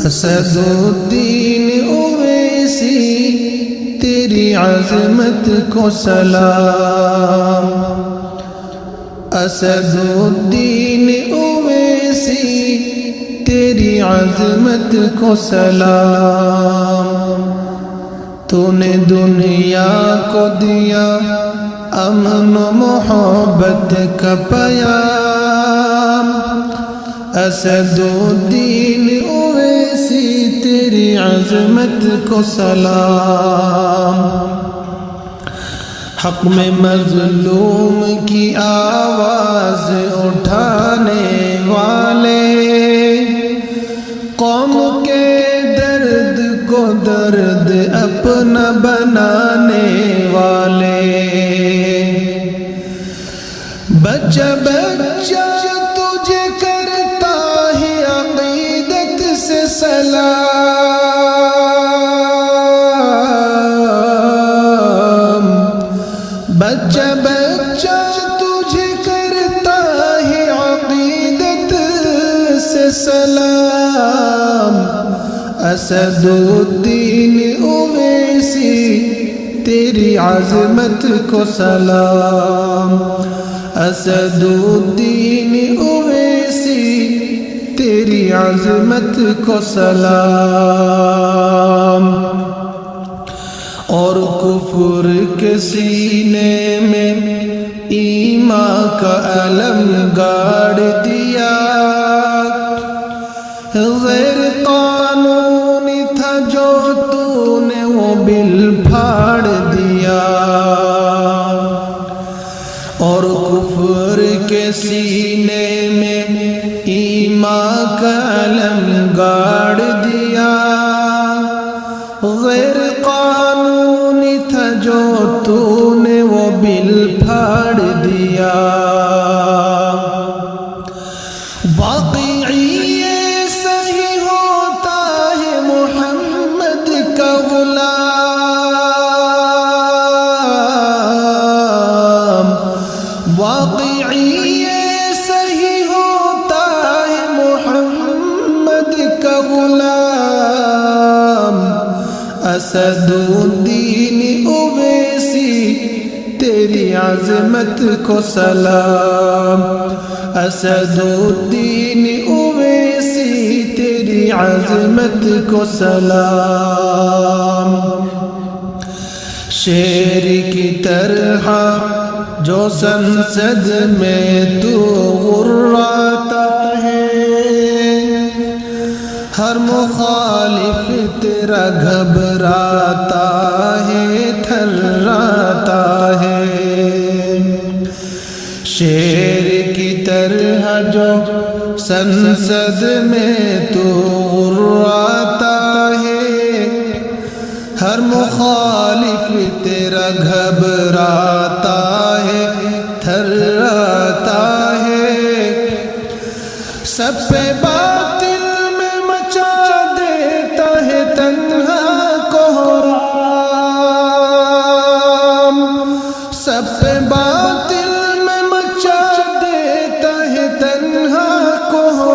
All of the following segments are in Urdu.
اسد الدین اویسی تیری عظمت کو سلام، اسد الدین اویسی تیری عظمت کو سلام۔ تو نے دنیا کو دیا امن و محبت کا پیام، اسد الدین اویسی تیری عظمت کو سلام۔ حق میں مظلوم کی آواز اٹھانے والے، قوم کے درد کو درد اپنا بنانے والے، بچہ بچہ تجھے کرتا ہے عقیدت سے سلام، بچہ بچہ تجھے کرتا ہے عقیدت سے سلام، اسد الدین اویسی تیری عظمت کو سلام، اسد الدین اویسی تیری عظمت کو سلام۔ اور کفر کے سینے میں ایمان کا علم گاڑ دیا، غیر قانونی تھا جو تو نے وہ بل پھاڑ دیا، اور کفر کے سینے میں ایمان کا علم گاڑ دیا، غیر قانونی تھا جو تو نے وہ بل پھاڑ دیا۔ واقعی یہ صحیح ہوتا ہے محمد کا غلام، واقعی یہ صحیح ہوتا ہے محمد کا غلام، اسد الدین اویسی تیری عظمت کو سلام، اسد الدین اویسی تیری عظمت کو سلام۔ شیر کی طرح جو سنسد میں تو غراتا ہے، ہر مخالف تیرا گھبراتا ہے تھراتا ہے، شیر کی طرح جو سنسد میں تو غراتا ہے، ہر مخالف تیرا گھبراتا ہے تھراتا ہے، سب پہ باطل میں مچا دیتا ہے تنہا کوہرام، سب پہ باطل میں مچا دیتا ہے تنہا کوہرام،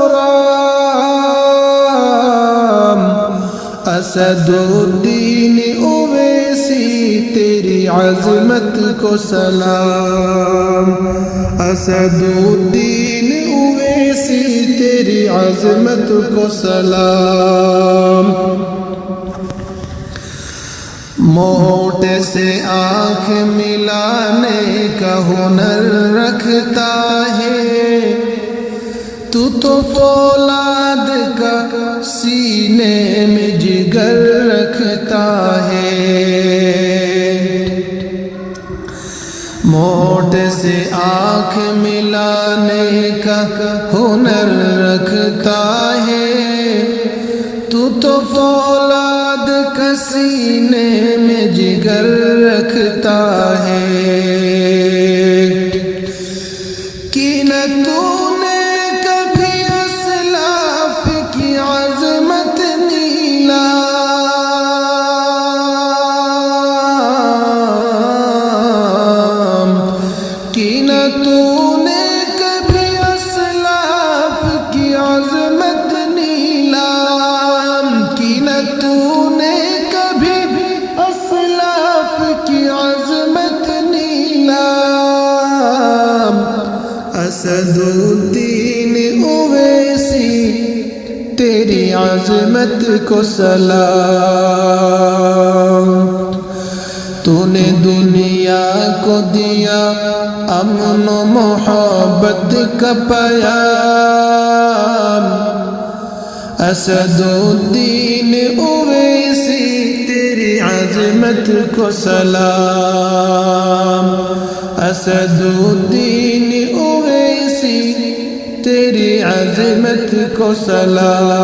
اسد الدین اویسی تیری عظمت کو سلام، اسد الدین اویسی تیری عظمت کو سلام۔ موٹے سے آنکھ ملانے کا ہنر رکھتا ہے، تو فولاد کا سینے میں جگر رکھتا ہے، موٹے سے آنکھ ملانے کا ہنر رکھتا ہے، تو فولاد کا سینے میں جگر رکھتا ہے، کہ نہ تو کبھی اسلاف کی عظمت نیلام، اسد الدین اویسی تیری عظمت کو سلام تو نے دنیا کو دیا امن و محبت کا پیام اسد الدین اویسی تیری عظمت کو سلام اسد الدین اویسی تیری عظمت کو سلام